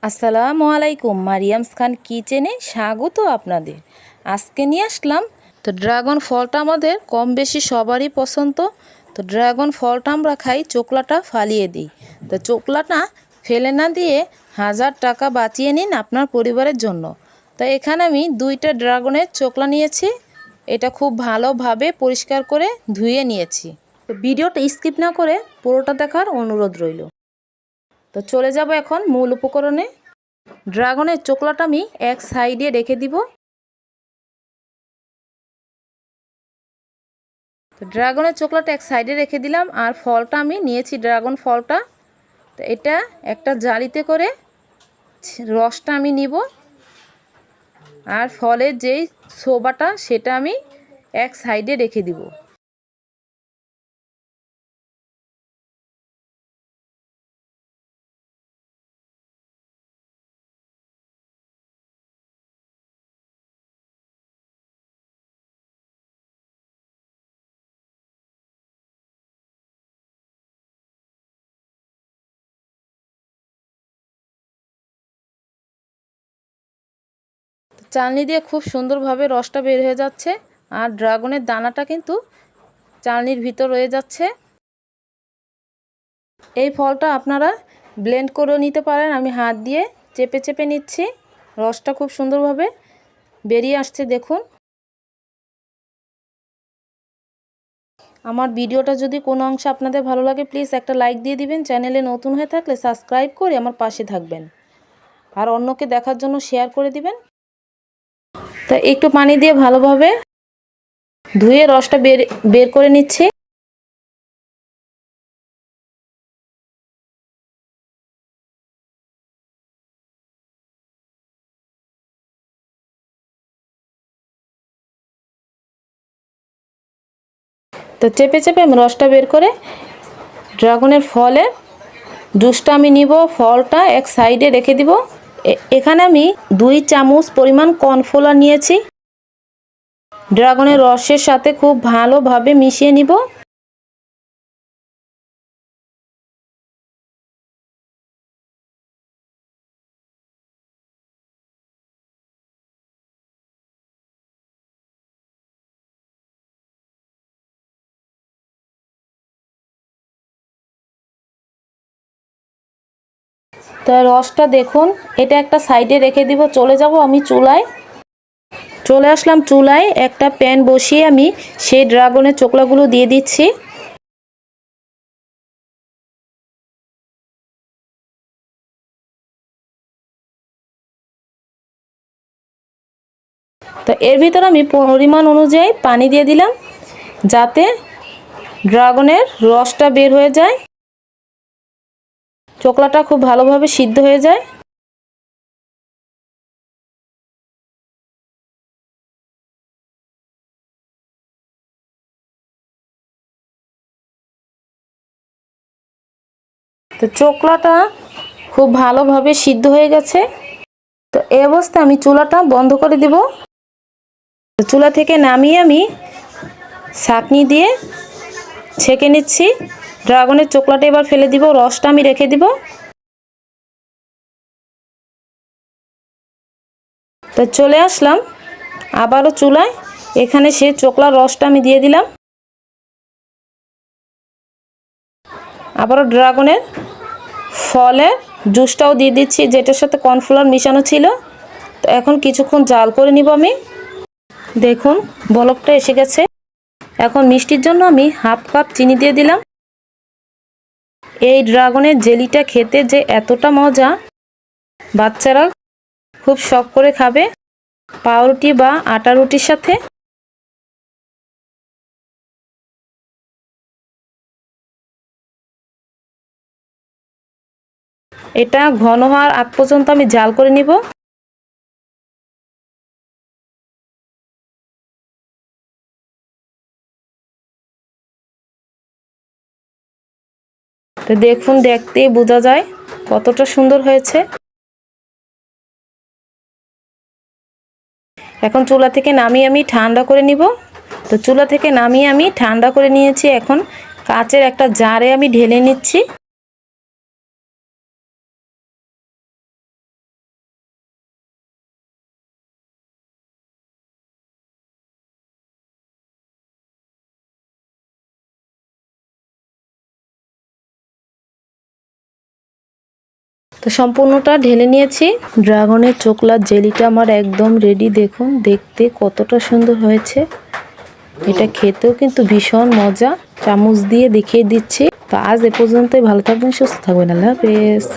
আসসালামু আলাইকুম, মারিয়ামস খান কিচেনে স্বাগত আপনাদের। আজকে নিয়ে আসলাম তো ড্রাগন ফলটা আমাদের কম বেশি সবারই পছন্দ। তো ড্রাগন ফলটা আমরা খাই, চোকলাটা ফালিয়ে দিই। তো চোকলাটা ফেলে না দিয়ে 1000 টাকা বাঁচিয়ে নিন আপনার পরিবারের জন্য। তো এখানে আমি 2টা ড্রাগনের চোকলা নিয়েছি। এটা খুব ভালোভাবে পরিষ্কার করে ধুয়ে নিয়েছি। তো ভিডিওটা স্কিপ না করে পুরোটা দেখার অনুরোধ রইল। তো চলে যাব এখন মূল উপকরণে। ড্রাগনের চোকলাটা আমি এক সাইডে রেখে দিব। তো ড্রাগনের চোকলাটা এক সাইডে রেখে দিলাম, আর ফলটা আমি নিয়েছি ড্রাগন ফলটা। তো এটা একটা জালিতে করে রসটা আমি নিব, আর ফলের যেই ছোবাটা সেটা আমি এক সাইডে রেখে দিব। চালনি দিয়ে খুব সুন্দরভাবে রসটা বের হয়ে যাচ্ছে, আর ড্রাগনের দানাটা কিন্তু চালনির ভিতর রয়ে যাচ্ছে। এই ফলটা আপনারা ব্লেন্ড করে নিতে পারেন। আমি হাত দিয়ে চেপে চেপে নিচ্ছি, রসটা খুব সুন্দরভাবে বেরিয়ে আসছে দেখুন। আমার ভিডিওটা যদি কোনো অংশে আপনাদের ভালো লাগে প্লিজ একটা লাইক দিয়ে দিবেন। চ্যানেলে নতুন হয়ে থাকলে সাবস্ক্রাইব করে আমার পাশে থাকবেন, আর অন্যকে দেখার জন্য শেয়ার করে দিবেন। তা একটু পানি দিয়ে ভালোভাবে ধুয়ে রসটা বের করে নিচ্ছি। তো চেপে চেপে আমি রসটা বের করে ড্রাগনের ফলের জুসটা আমি নিব। ফলটা এক সাইডে রেখে দিব। এখানে আমি 2 চামচ পরিমাণ কর্নফ্লাওয়ার নিয়েছি। ড্রাগনের রসের সাথে খুব ভালোভাবে মিশিয়ে নিব। তো রসটা দেখুন, এটা একটা সাইডে রেখে দিব। চলে যাব আমি চুলায়। চলে আসলাম চুলায়, একটা প্যান বসিয়ে আমি সেই ড্রাগনের চোকলাগুলো দিয়ে দিচ্ছি। তো এর ভিতর আমি পরিমাণ অনুযায়ী পানি দিয়ে দিলাম, যাতে ড্রাগনের রসটা বের হয়ে যায়, চোকলাটা খুব ভালোভাবে সিদ্ধ হয়ে যায়। তো চোকলাটা খুব ভালোভাবে সিদ্ধ হয়ে গেছে। তো এই অবস্থায় আমি চুলাটা বন্ধ করে দিব। তো চুলা থেকে নামিয়ে আমি ছাঁকনি দিয়ে ছেঁকে নিচ্ছি। ড্রাগনের চোকলাটা এবার ফেলে দিব, রসটা আমি রেখে দিব। তো চলে আসলাম আবারও চুলায়, এখানে সে চোকলার রসটা আমি দিয়ে দিলাম। আবারও ড্রাগনের ফলের জুসটাও দিয়ে দিচ্ছি, যেটার সাথে কর্নফ্লাওয়ার মিশানো ছিল। তো এখন কিছুক্ষণ জাল করে নিব আমি। দেখুন বলকটা এসে গেছে। এখন মিষ্টির জন্য আমি হাফ কাপ চিনি দিয়ে দিলাম। এই ড্রাগনের জেলিটা খেতে যে এতটা মজা, বাচ্চারা খুব শখ করে খাবে পাউরুটি বা আটা রুটির সাথে। এটা ঘন হওয়ার আগ পর্যন্ত আমি জাল করে নিব। তো দেখুন, দেখতেই বোঝা যায় কতটা সুন্দর হয়েছে। এখন চুলা থেকে নামিয়ে আমি ঠান্ডা করে নিব। তো চুলা থেকে নামিয়ে আমি ঠান্ডা করে নিয়েছি। এখন কাচের একটা জারে আমি ঢেলে নিচ্ছি। তো সম্পূর্ণটা ঢেলে নিয়েছি। ড্রাগনের চোকলার জেলিটা আমার একদম রেডি। দেখুন দেখতে কতটা সুন্দর হয়েছে। এটা খেতেও কিন্তু ভীষণ মজা। চামচ দিয়ে দেখিয়ে দিচ্ছি। তো আজ এ পর্যন্তই। ভালো থাকবেন, সুস্থ থাকবেন। আল্লাহ হাফেজ।